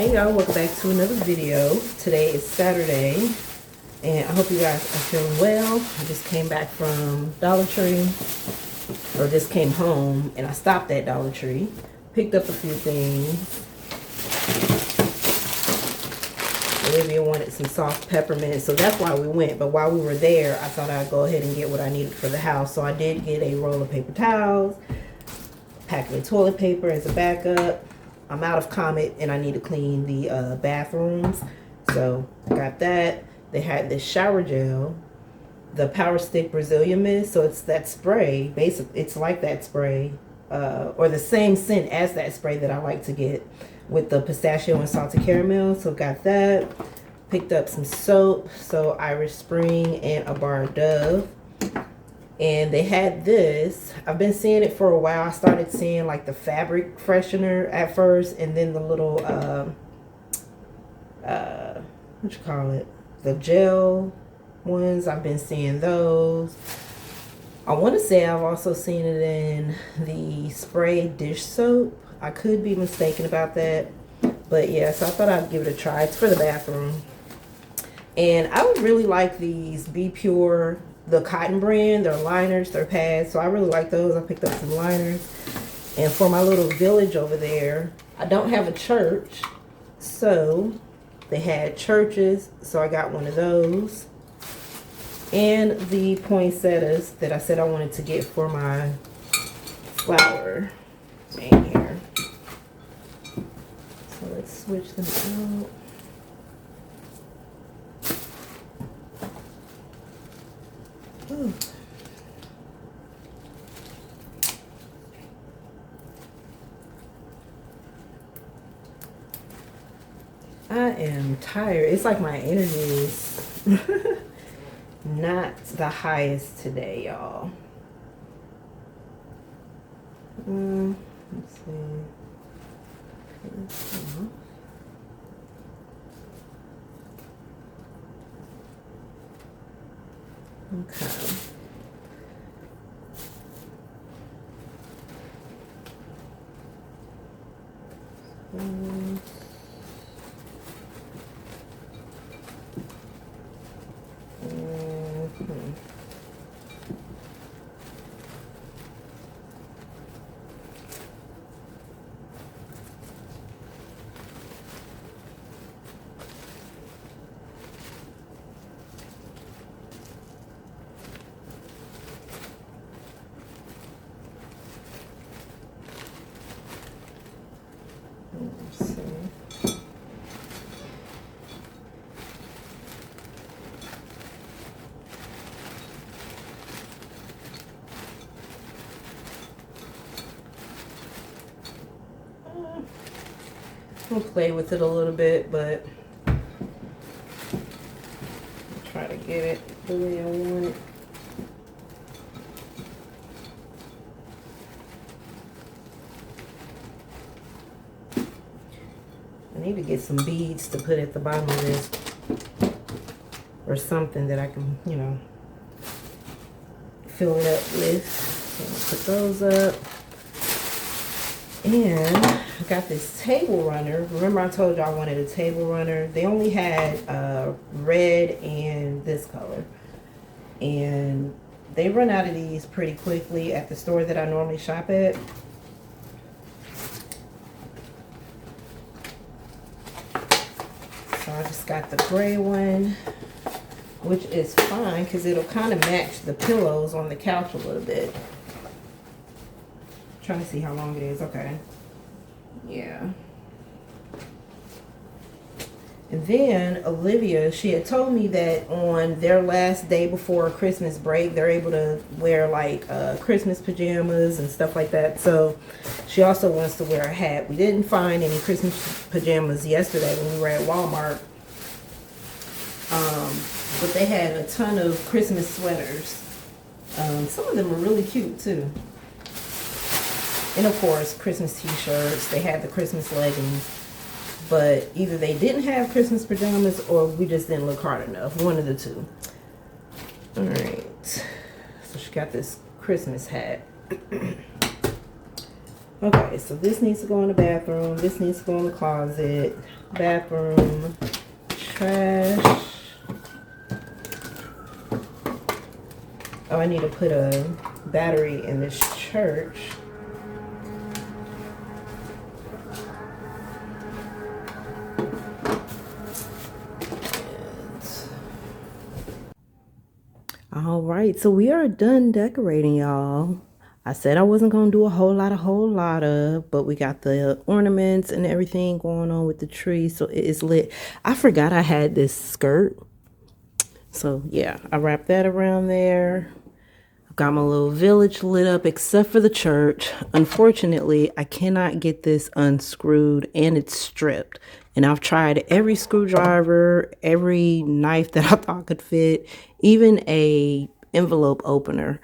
Hey y'all, welcome back to another video. Today is Saturday and I hope you guys are feeling well. I just came back from Dollar Tree, or just came home, and I stopped at Dollar Tree, picked up a few things. Olivia wanted some soft peppermint, so that's why we went. But while we were there, I thought I'd go ahead and get what I needed for the house. So I did get a roll of paper towels, a packet of toilet paper as a backup. I'm out of Comet and I need to clean the bathrooms, so I got that. They had this shower gel, the Power Stick Brazilian Mist, so it's that spray. Basically, it's like that spray, or the same scent as that spray that I like to get with the pistachio and salted caramel. So got that. Picked up some soap, so Irish Spring and a bar of Dove. And they had this. I've been seeing it for a while. I started seeing like the fabric freshener at first, and then the little what you call it, the gel ones. I've been seeing those. I want to say I've also seen it in the spray dish soap. I could be mistaken about that, but yeah, so I thought I'd give it a try. It's for the bathroom. And I would really like these Be Pure, the cotton brand. They're liners, they're pads, so I really like those. I picked up some liners. And for my little village over there, I don't have a church, so they had churches, so I got one of those. And the poinsettias that I said I wanted to get for my flower thing here. So let's switch them out. Ooh. I am tired. It's like my energy is not the highest today, y'all. Let's see. Okay. Let's see. I'll play with it a little bit, but I'll try to get it the way I want it. I need to get some beads to put at the bottom of this, or something that I can, you know, fill it up with. So put those up. And I got this table runner. Remember I told you I wanted a table runner. They only had red and this color. And they run out of these pretty quickly at the store that I normally shop at. So I just got the gray one, which is fine because it'll kind of match the pillows on the couch a little bit. Trying to see how long it is. Okay. Yeah. And then Olivia, she had told me that on their last day before Christmas break, they're able to wear like Christmas pajamas and stuff like that. So she also wants to wear a hat. We didn't find any Christmas pajamas yesterday when we were at Walmart. But they had a ton of Christmas sweaters. Some of them are really cute too. And of course, Christmas t-shirts. They had the Christmas leggings. But either they didn't have Christmas pajamas or we just didn't look hard enough. One of the two. Alright. So she got this Christmas hat. Okay, so this needs to go in the bathroom. This needs to go in the closet. bathroom trash. Oh, I need to put a battery in this church. All right, so we are done decorating, y'all. I said I wasn't gonna do a whole lot of, but we got the ornaments and everything going on with the tree, so it is lit. I forgot I had this skirt, so yeah, I wrapped that around there. I've got my little village lit up except for the church. Unfortunately, I cannot get this unscrewed and it's stripped. And I've tried every screwdriver, every knife that I thought could fit, even a envelope opener.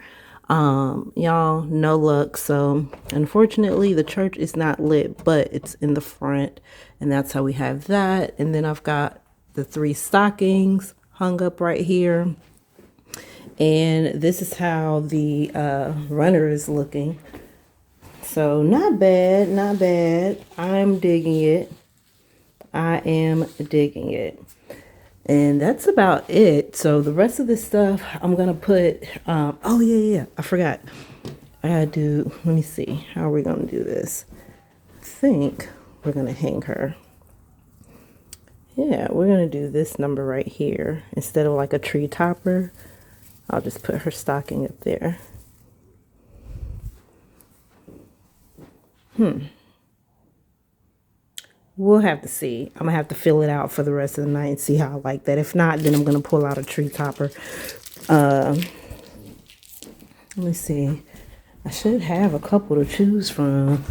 Y'all, no luck. So unfortunately, the church is not lit, but it's in the front, and that's how we have that. And then I've got the 3 stockings hung up right here. And this is how the runner is looking. So not bad, not bad. I'm digging it. I am digging it. And that's about it. So the rest of this stuff I'm gonna put oh yeah, I forgot. I gotta do, let me see, how are we gonna do this? I think we're gonna hang her. Yeah, we're gonna do this number right here. Instead of like a tree topper, I'll just put her stocking up there. We'll have to see. I'm gonna have to fill it out for the rest of the night and see how I like that. If not, then I'm gonna pull out a tree topper. Let me see. I should have a couple to choose from.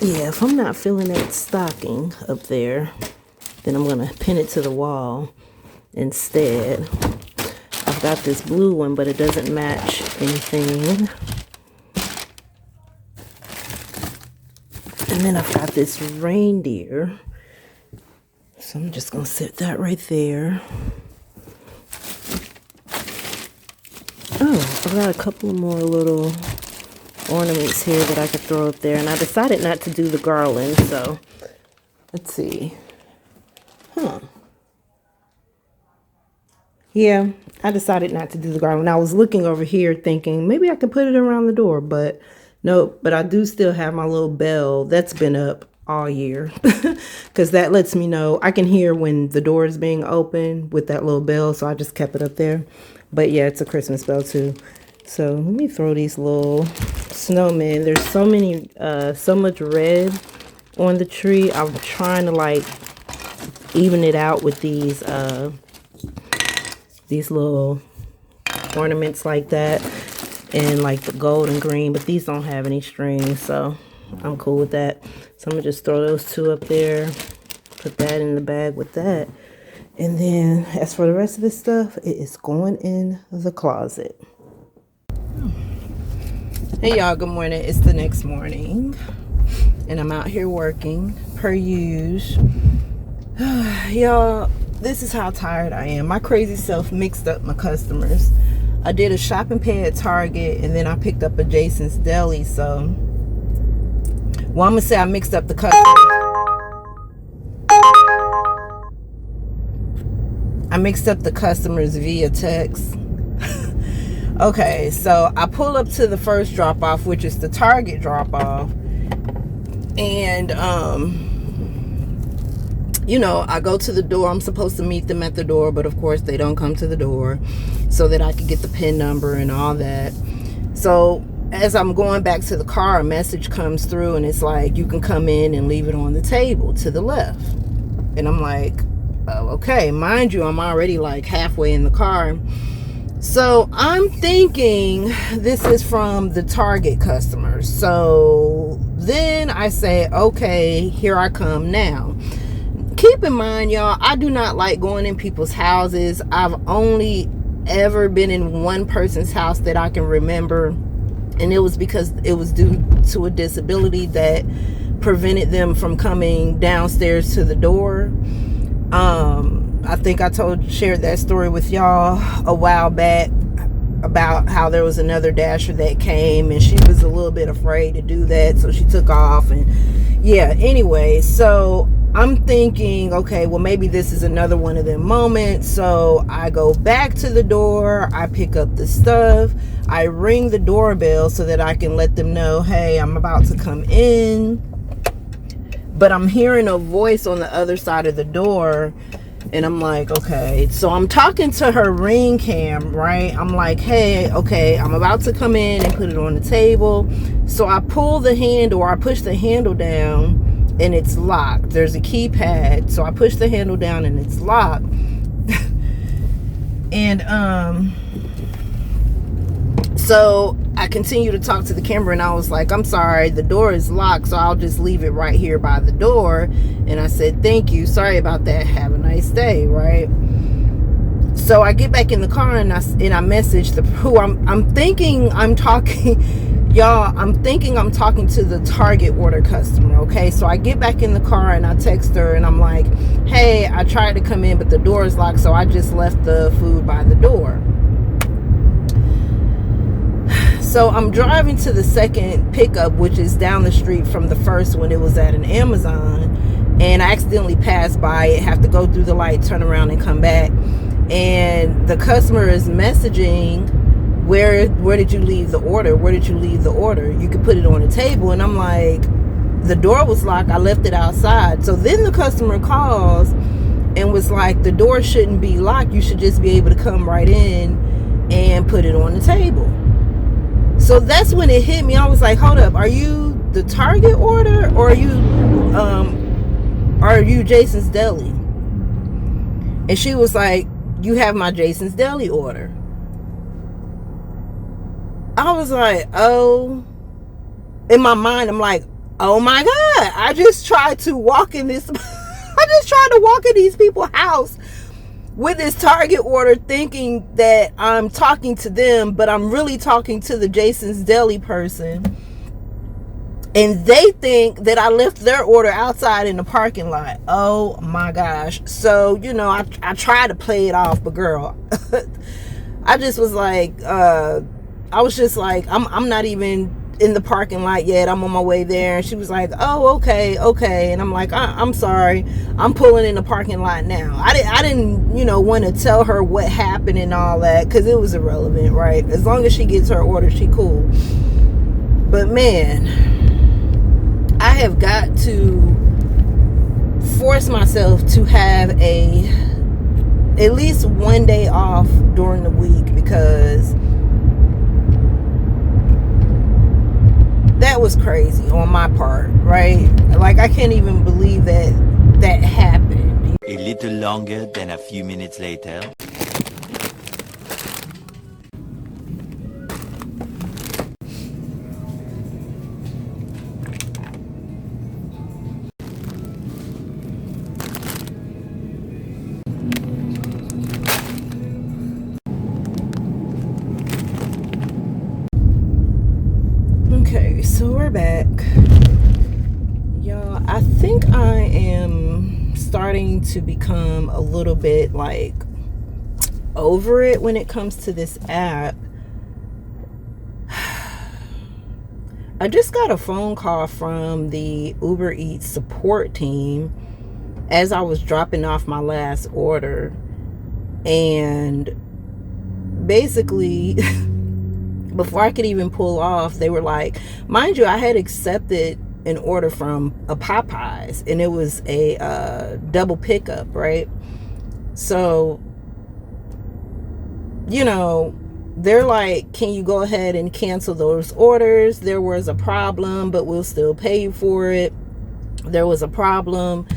Yeah, if I'm not filling that stocking up there, then I'm gonna pin it to the wall instead. I've got this blue one, but it doesn't match anything. And then I've got this reindeer. So I'm just gonna set that right there. Oh, I've got a couple more little ornaments here that I could throw up there. And I decided not to do the garland, so let's see. Yeah, I decided not to do the garland. I was looking over here thinking maybe I could put it around the door, but nope. But I do still have my little bell that's been up all year because that lets me know I can hear when the door is being opened with that little bell. So I just kept it up there. But yeah, it's a Christmas bell too. So let me throw these little snowmen. There's so many, so much red on the tree. I'm trying to like even it out with these little ornaments like that, and like the gold and green, but these don't have any strings, so I'm cool with that. So I'm gonna just throw those 2 up there, put that in the bag with that, and then as for the rest of this stuff, it is going in the closet. Hey y'all, good morning. It's the next morning and I'm out here working per usual. Y'all, this is how tired I am. My crazy self mixed up my customers. I did a shopping pay at Target, and then I picked up a Jason's Deli. So, well, I'm gonna say I mixed up the customers. I mixed up the customers via text. Okay, so I pull up to the first drop off, which is the Target drop off, and you know, I go to the door. I'm supposed to meet them at the door, but of course they don't come to the door so that I can get the PIN number and all that. So as I'm going back to the car, a message comes through and it's like, you can come in and leave it on the table to the left. And I'm like, oh, okay. Mind you, I'm already like halfway in the car. So I'm thinking this is from the Target customers. So then I say, okay, here I come now. Keep in mind, y'all, I do not like going in people's houses. I've only ever been in one person's house that I can remember, and it was because it was due to a disability that prevented them from coming downstairs to the door. I think I shared that story with y'all a while back. about how there was another dasher that came and she was a little bit afraid to do that, so she took off. And yeah, anyway, so I'm thinking, okay, well, maybe this is another one of them moments. So I go back to the door, I pick up the stuff, I ring the doorbell so that I can let them know, hey, I'm about to come in. But I'm hearing a voice on the other side of the door, and I'm like, okay. So I'm talking to her Ring cam, right? I'm like, hey, okay, I'm about to come in and put it on the table. So I pull the handle, or I push the handle down, and it's locked. There's a keypad, so I push the handle down and it's locked. And so I continue to talk to the camera, and I was like, I'm sorry, the door is locked, so I'll just leave it right here by the door. And I said, thank you, sorry about that, have a nice day, right? So I get back in the car, and I message who I'm thinking I'm talking. Y'all, I'm thinking I'm talking to the Target order customer, okay? So I get back in the car and I text her, and I'm like, hey, I tried to come in, but the door is locked, so I just left the food by the door. So I'm driving to the second pickup, which is down the street from the first one. It was at an Amazon, and I accidentally passed by it, have to go through the light, turn around and come back. And the customer is messaging, where did you leave the order? Where did you leave the order? You could put it on the table. And I'm like, the door was locked, I left it outside. So then the customer calls and was like, the door shouldn't be locked, you should just be able to come right in and put it on the table. So that's when it hit me. I was like, hold up, are you the Target order, or are you Jason's Deli? And she was like, you have my Jason's Deli order. I was like, oh, in my mind, I'm like, oh my God, I just tried to walk in this, I just tried to walk in these people's house with this Target order, thinking that I'm talking to them, but I'm really talking to the Jason's Deli person. And they think that I left their order outside in the parking lot. Oh my gosh. So, you know, I tried to play it off, but girl, I just was like, I was just like, I'm not even in the parking lot yet, I'm on my way there. And she was like, oh, okay. And I'm like, I'm sorry, I'm pulling in the parking lot now. I didn't, you know, want to tell her what happened and all that, because it was irrelevant, right? As long as she gets her order, she cool. But man, I have got to force myself to have at least one day off during the week, because that was crazy on my part, right? Like, I can't even believe that happened. A little longer than a few minutes later. Okay, so we're back. Y'all, I think I am starting to become a little bit like over it when it comes to this app. I just got a phone call from the Uber Eats support team as I was dropping off my last order, and basically before I could even pull off, they were like, mind you, I had accepted an order from a Popeyes, and it was a double pickup, right? So, you know, they're like, can you go ahead and cancel those orders? There was a problem, but we'll still pay you for it. There was a problem.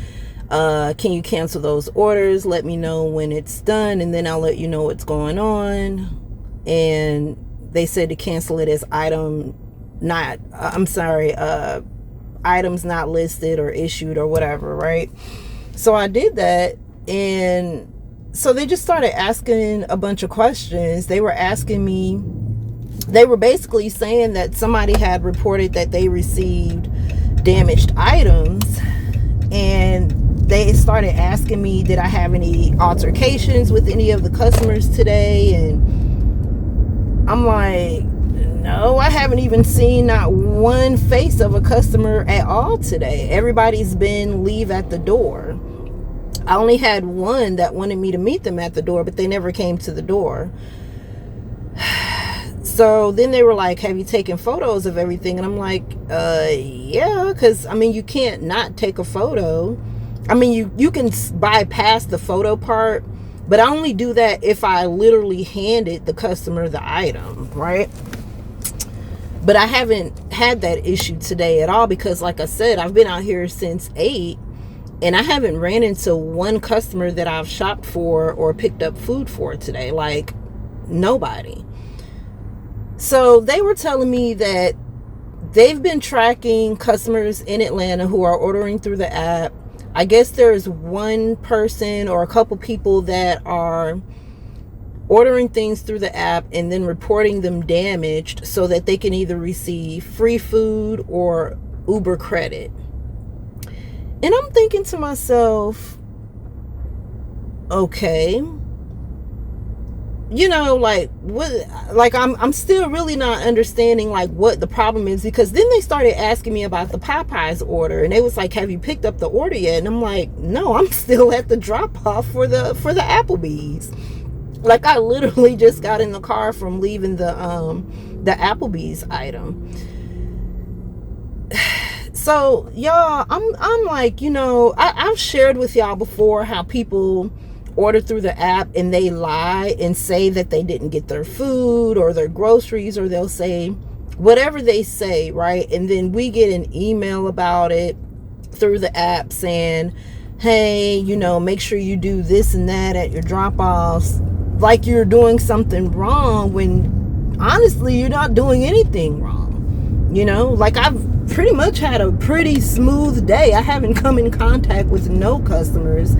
Can you cancel those orders? Let me know when it's done, and then I'll let you know what's going on. And they said to cancel it as items not listed or issued or whatever, right? So I did that, and so they just started asking a bunch of questions. They were asking me, they were basically saying that somebody had reported that they received damaged items, and they started asking me, did I have any altercations with any of the customers today? And I'm like, no, I haven't even seen not one face of a customer at all today. Everybody's been leave at the door. I only had one that wanted me to meet them at the door, but they never came to the door. So then they were like, have you taken photos of everything? And I'm like, yeah, because I mean, you can't not take a photo. I mean, you can bypass the photo part, but I only do that if I literally handed the customer the item, right? But I haven't had that issue today at all because, like I said, I've been out here since 8 and I haven't ran into one customer that I've shopped for or picked up food for today. Like, nobody. So they were telling me that they've been tracking customers in Atlanta who are ordering through the app. I guess there's one person or a couple people that are ordering things through the app and then reporting them damaged so that they can either receive free food or Uber credit. And I'm thinking to myself, okay, you know, like what, like I'm still really not understanding like what the problem is, because then they started asking me about the Popeyes order and they was like, have you picked up the order yet? And I'm like, no, I'm still at the drop off for the Applebee's. Like, I literally just got in the car from leaving the Applebee's item. So y'all, I'm like, you know, I've shared with y'all before how people order through the app and they lie and say that they didn't get their food or their groceries, or they'll say whatever they say, right? And then we get an email about it through the app saying, hey, you know, make sure you do this and that at your drop-offs, like you're doing something wrong when honestly you're not doing anything wrong. You know, like I've pretty much had a pretty smooth day. I haven't come in contact with no customers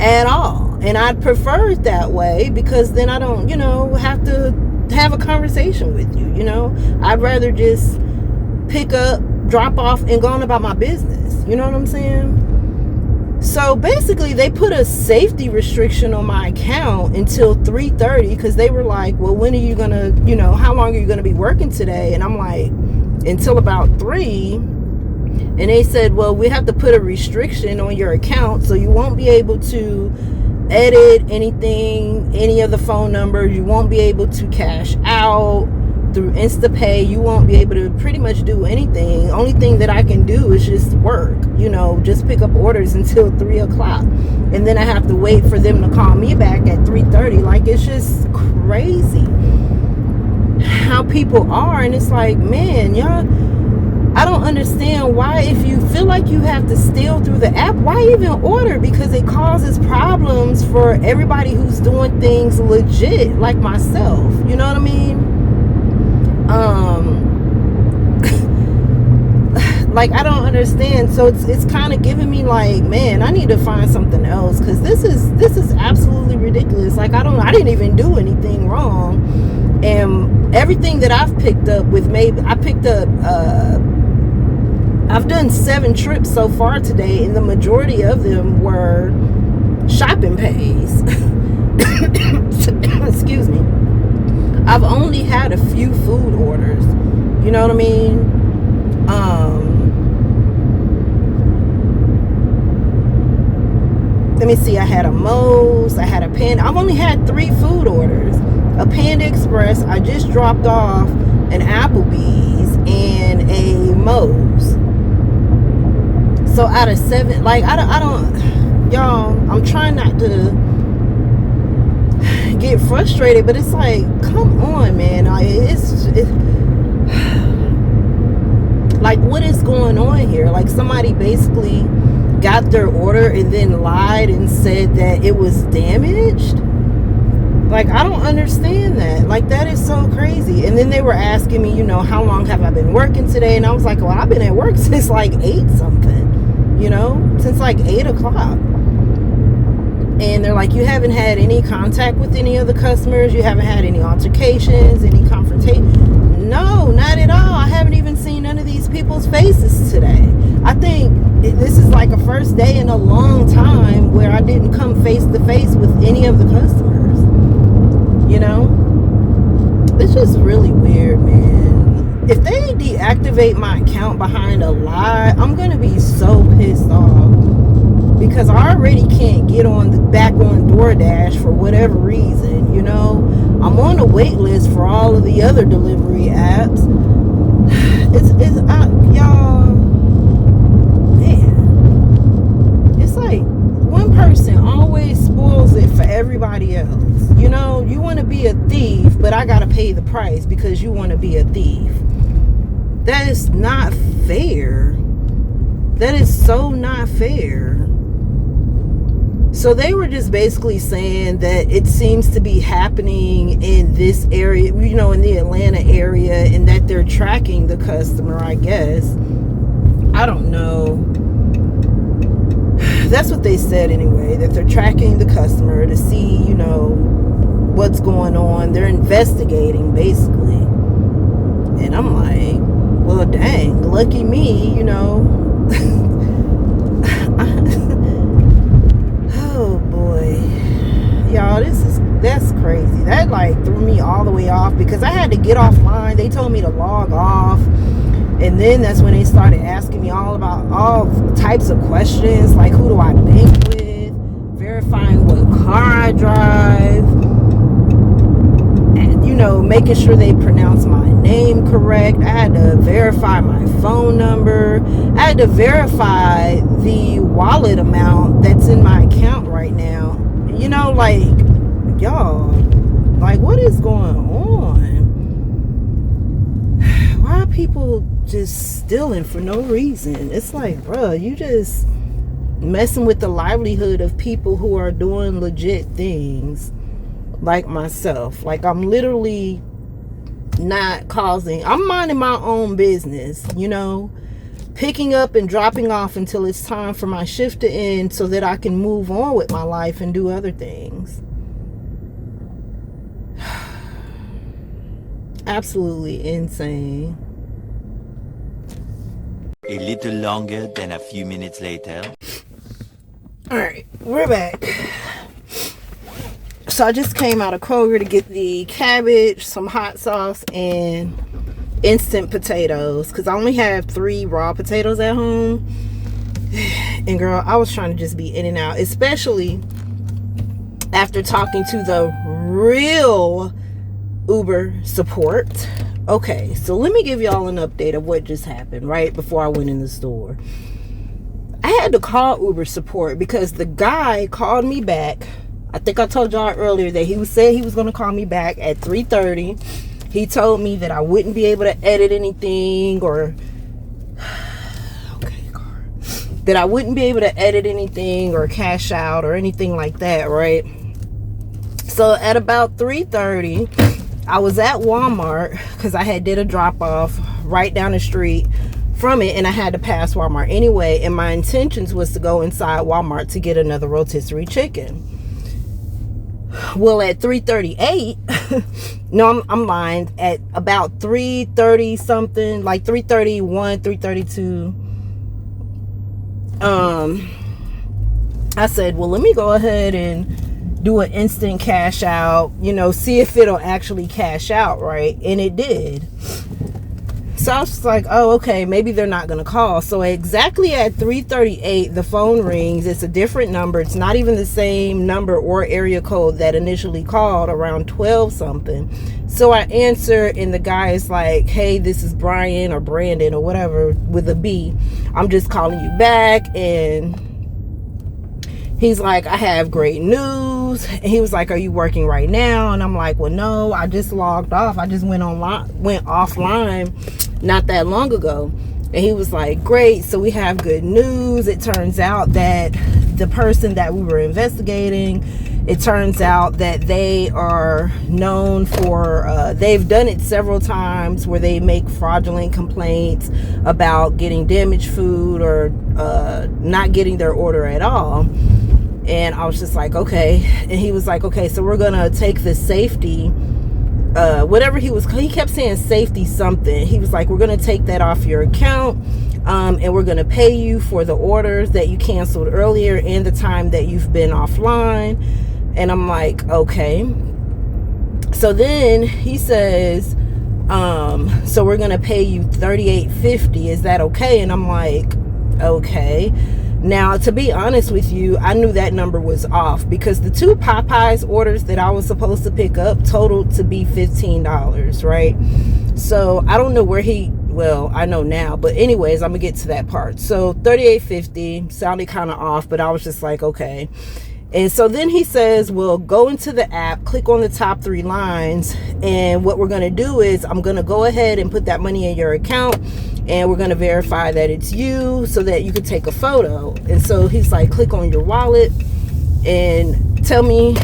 at all, and I'd prefer it that way because then I don't, you know, have to have a conversation with you. You know, I'd rather just pick up, drop off, and go on about my business. You know what I'm saying? So basically they put a safety restriction on my account until 3:30 because they were like, well, when are you gonna, you know, how long are you gonna be working today? And I'm like, until about 3. And they said, well, we have to put a restriction on your account, so you won't be able to edit anything, any of the phone numbers. You won't be able to cash out through InstaPay. You won't be able to pretty much do anything. Only thing that I can do is just work, you know, just pick up orders until 3 o'clock. And then I have to wait for them to call me back at 3:30. Like, it's just crazy how people are. And it's like, man, y'all, I don't understand why, if you feel like you have to steal through the app, why even order? Because it causes problems for everybody who's doing things legit, like myself. You know what I mean? Like, I don't understand. So it's kind of giving me like, man, I need to find something else, because this is absolutely ridiculous. Like, I didn't even do anything wrong, and everything that I've picked up with, maybe I picked up I've done 7 trips so far today, and the majority of them were shopping pays. Excuse me. I've only had a few food orders. You know what I mean? Let me see. I had a Moe's. I had a Panda. I've only had 3 food orders. A Panda Express. I just dropped off an Applebee's and a Moe's. So out of 7, like, I don't, y'all, I'm trying not to get frustrated, but it's like, come on, man. Like, it's like, what is going on here? Like, somebody basically got their order and then lied and said that it was damaged. Like, I don't understand that. Like, that is so crazy. And then they were asking me, you know, how long have I been working today? And I was like, well, I've been at work since like 8 something, you know, since like 8 o'clock. And they're like, you haven't had any contact with any of the customers? You haven't had any altercations, any confrontation? No, not at all. I haven't even seen none of these people's faces today. I think this is like a first day in a long time where I didn't come face to face with any of the customers. You know, It's just really weird, man. If they deactivate my account behind a lie, I'm gonna be so pissed off, because I already can't get back on DoorDash for whatever reason. You know, I'm on a wait list for all of the other delivery apps. Y'all, man, it's like one person always spoils it for everybody else. You know, you want to be a thief, but I gotta pay the price because you want to be a thief. That is not fair. That is so not fair. So they were just basically saying that it seems to be happening in this area, you know, in the Atlanta area, and that they're tracking the customer, I guess. I don't know. That's what they said anyway, that they're tracking the customer to see, you know, what's going on. They're investigating, basically. And I'm like, well, dang, lucky me, you know. Oh boy, y'all, that's crazy. That like threw me all the way off, because I had to get offline. They told me to log off, and then that's when they started asking me all types of questions, like who do I bank with, verifying what car I drive, and, you know, making sure they pronounce my name correct. I had to verify my phone number. I had to verify the wallet amount that's in my account right now. You know, like, y'all, like, what is going on? Why are people just stealing for no reason? It's like, bruh, you just messing with the livelihood of people who are doing legit things, like myself. Like, I'm literally I'm minding my own business, you know, picking up and dropping off until it's time for my shift to end, so that I can move on with my life and do other things. Absolutely insane. A little longer than a few minutes later. All right, we're back. So I just came out of Kroger to get the cabbage, some hot sauce, and instant potatoes, because I only have 3 raw potatoes at home. And girl, I was trying to just be in and out, especially after talking to the real Uber support. Okay, so let me give y'all an update of what just happened right before I went in the store. I had to call Uber support because the guy called me back. I think I told y'all earlier that he said he was going to call me back at 3:30. He told me that I wouldn't be able to edit anything, or that I wouldn't be able to edit anything or cash out or anything like that, right? So at about 3:30, I was at Walmart because I had did a drop off right down the street from it, and I had to pass Walmart anyway, and my intentions was to go inside Walmart to get another rotisserie chicken. Well, at 3:38, no, I'm lying, at about 3:30 something, like 3:31, 3:32, I said, well, let me go ahead and do an instant cash out, you know, see if it'll actually cash out, right? And it did. So I was just like, oh, okay, maybe they're not going to call. So exactly at 3:38, the phone rings. It's a different number. It's not even the same number or area code that initially called around 12 something. So I answer, and the guy is like, hey, this is Brian or Brandon or whatever with a B. I'm just calling you back. And he's like, I have great news. And he was like, are you working right now? And I'm like, well, no, I just logged off. I just went offline not that long ago. And he was like, great, so we have good news. It turns out that the person that we were investigating, it turns out that they are known for, they've done it several times where they make fraudulent complaints about getting damaged food or not getting their order at all. And I was just like, okay. And he was like, okay, so we're gonna take the safety, whatever he kept saying safety something. He was like, we're gonna take that off your account, and we're gonna pay you for the orders that you canceled earlier and the time that you've been offline. And I'm like, okay. So then he says, so we're gonna pay you $38.50. Is that okay? And I'm like, okay. Now, to be honest with you, I knew that number was off because the 2 Popeyes orders that I was supposed to pick up totaled to be $15, right? So I don't know where well, I know now, but anyways, I'm gonna get to that part. So $38.50 sounded kind of off, but I was just like, okay. And so then he says, well, go into the app, click on the top 3 lines, and what we're going to do is I'm going to go ahead and put that money in your account, and we're going to verify that it's you so that you can take a photo. And so he's like, click on your wallet and tell me,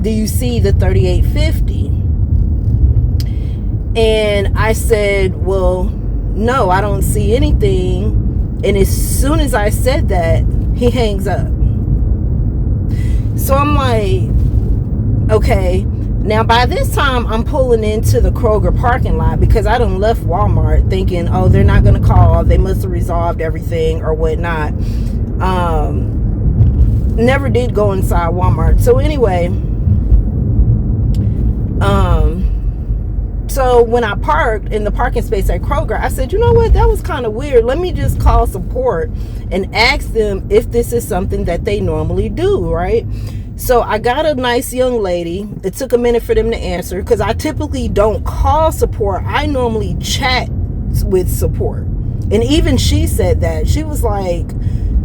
do you see the $38.50? And I said, well, no, I don't see anything. And as soon as I said that, he hangs up. So I'm like, okay. Now by this time I'm pulling into the Kroger parking lot because I done left Walmart thinking, oh, they're not gonna call, they must have resolved everything or whatnot. Never did go inside Walmart. So anyway, so when I parked in the parking space at Kroger, I said, you know what, that was kind of weird. Let me just call support and ask them if this is something that they normally do, right? So I got a nice young lady. It took a minute for them to answer because I typically don't call support. I normally chat with support. And even she said that. She was like,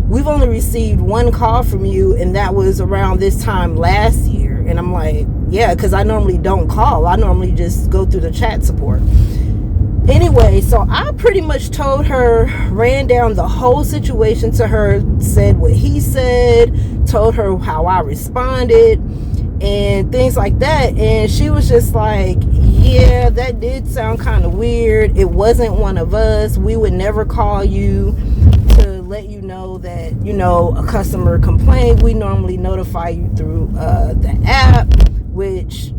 we've only received 1 call from you, and that was around this time last year. And I'm like, yeah, because I normally don't call. I normally just go through the chat support. Anyway, so I pretty much told her, ran down the whole situation to her, said what he said, told her how I responded, and things like that. And she was just like, yeah, that did sound kind of weird. It wasn't one of us. We would never call you to let you know that, you know, a customer complained. We normally notify you through the app, which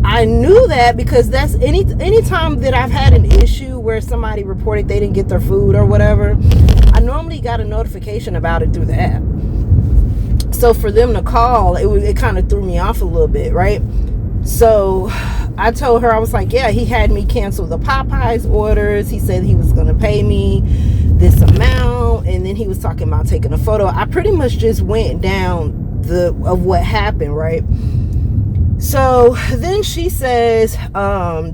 I knew that because that's any time that I've had an issue where somebody reported they didn't get their food or whatever, I normally got a notification about it through the app. So for them to call, it kind of threw me off a little bit, right? So I told her, I was like, yeah, he had me cancel the Popeyes orders. He said he was going to pay me this amount, and then he was talking about taking a photo. I pretty much just went down of what happened, right? So then she says,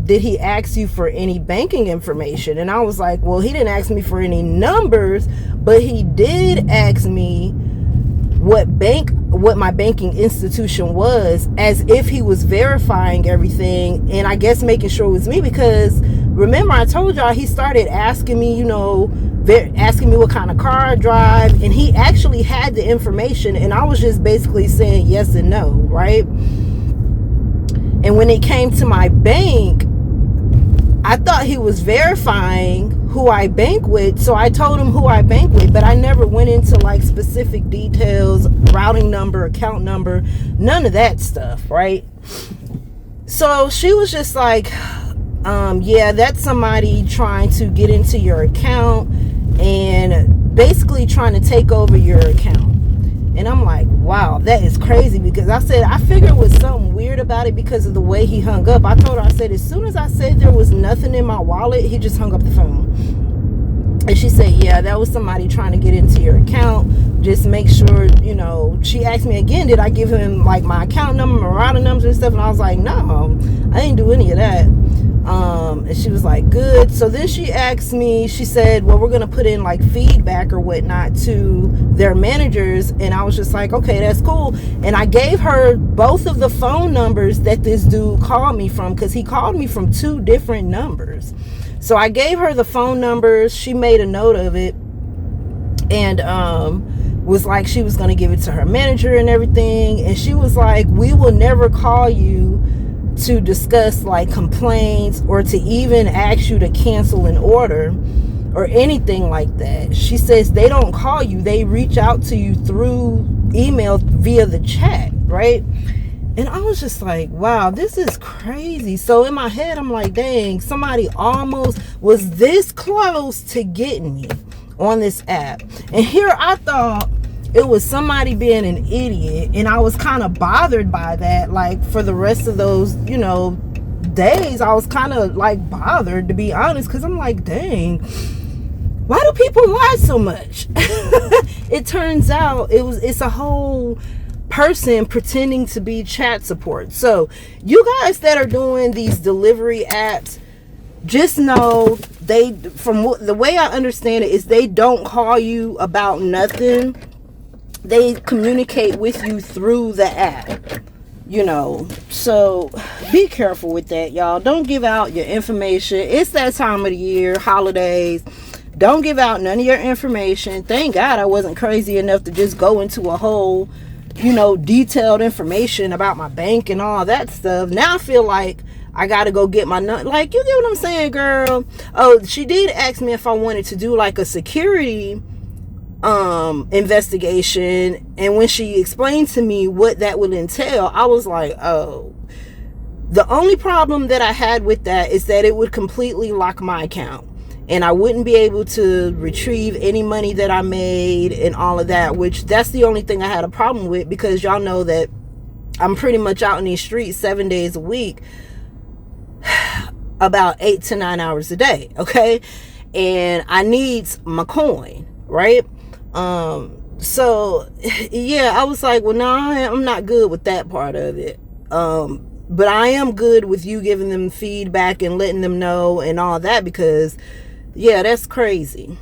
did he ask you for any banking information? And I was like, well, he didn't ask me for any numbers, but he did ask me what my banking institution was, as if he was verifying everything, and I guess making sure it was me, because remember I told y'all he started asking me, you know, asking me what kind of car I drive, and he actually had the information, and I was just basically saying yes and no, right? And when it came to my bank, I thought he was verifying who I bank with, so I told him who I bank with, but I never went into like specific details, routing number, account number, none of that stuff, right? So she was just like, yeah, that's somebody trying to get into your account and basically trying to take over your account. And I'm like, wow, that is crazy, because I said, I figured it was something weird about it because of the way he hung up. I told her, I said, as soon as I said there was nothing in my wallet, he just hung up the phone. And she said, yeah, that was somebody trying to get into your account. Just make sure, you know, she asked me again, did I give him like my account number, my routing numbers and stuff? And I was like, no, I didn't do any of that. And she was like, good. So then she asked me, she said, well, we're going to put in like feedback or whatnot to their managers. And I was just like, okay, that's cool. And I gave her both of the phone numbers that this dude called me from, because he called me from 2 different numbers. So I gave her the phone numbers. She made a note of it, and was like, she was going to give it to her manager and everything. And she was like, we will never call you to discuss like complaints or to even ask you to cancel an order or anything like that. She says they don't call you, they reach out to you through email via the chat, right? And I was just like, wow, this is crazy. So in my head, I'm like, dang, somebody almost was this close to getting me on this app. And here I thought it was somebody being an idiot, and I was kind of bothered by that, like for the rest of those, you know, days I was kind of like bothered, to be honest, because I'm like, dang, why do people lie so much? It turns out it's a whole person pretending to be chat support. So you guys that are doing these delivery apps, just know the way I understand it is they don't call you about nothing. They communicate with you through the app, you know. So be careful with that, y'all. Don't give out your information. It's that time of the year, holidays. Don't give out none of your information. Thank God I wasn't crazy enough to just go into a whole, you know, detailed information about my bank and all that stuff. Now I feel like I gotta go get my like, you get what I'm saying, girl? Oh, she did ask me if I wanted to do like a security investigation, and when she explained to me what that would entail, I was like, oh. The only problem that I had with that is that it would completely lock my account, and I wouldn't be able to retrieve any money that I made and all of that, which that's the only thing I had a problem with, because y'all know that I'm pretty much out in these streets 7 days a week, about 8 to 9 hours a day, okay? And I need my coin, right? So yeah, I was like, well, no, I'm not good with that part of it. But I am good with you giving them feedback and letting them know and all that, because yeah, that's crazy.